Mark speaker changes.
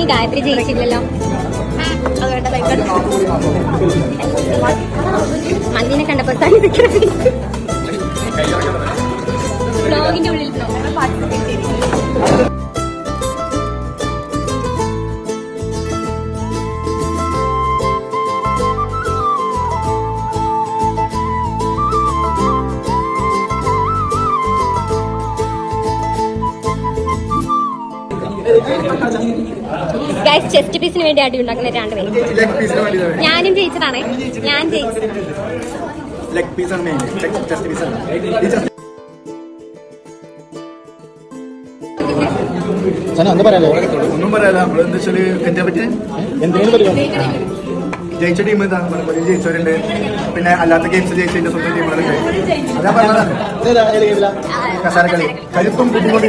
Speaker 1: ഇനി ഗായത്രി ജയിച്ചില്ലല്ലോ. മന്ദിനെ കണ്ടപ്പോൾ ബ്ലോഗിന്റെ ഉള്ളിൽ ചെസ്റ്റ് പീസിന് വേണ്ടി അടി ഉണ്ടാക്കുന്ന രണ്ടുപേരും. ഞാനും ജയിച്ചതാണ്. ഞാൻ ജയിച്ചത്.
Speaker 2: ഒന്നും പറയാല. നമ്മളെന്താ വെച്ചാല് എന്നെ പറ്റി എന്തെങ്കിലും ജയിച്ച ടീം ജയിച്ചവരുണ്ട്, പിന്നെ അല്ലാത്ത ഗെയിംസ് ജയിച്ചതിന്റെ സ്വന്തം ടീമുകളുണ്ട്. അതാ പറഞ്ഞതാണ് കസാരക്കളി കരുത്തും ബുദ്ധിമുട്ട്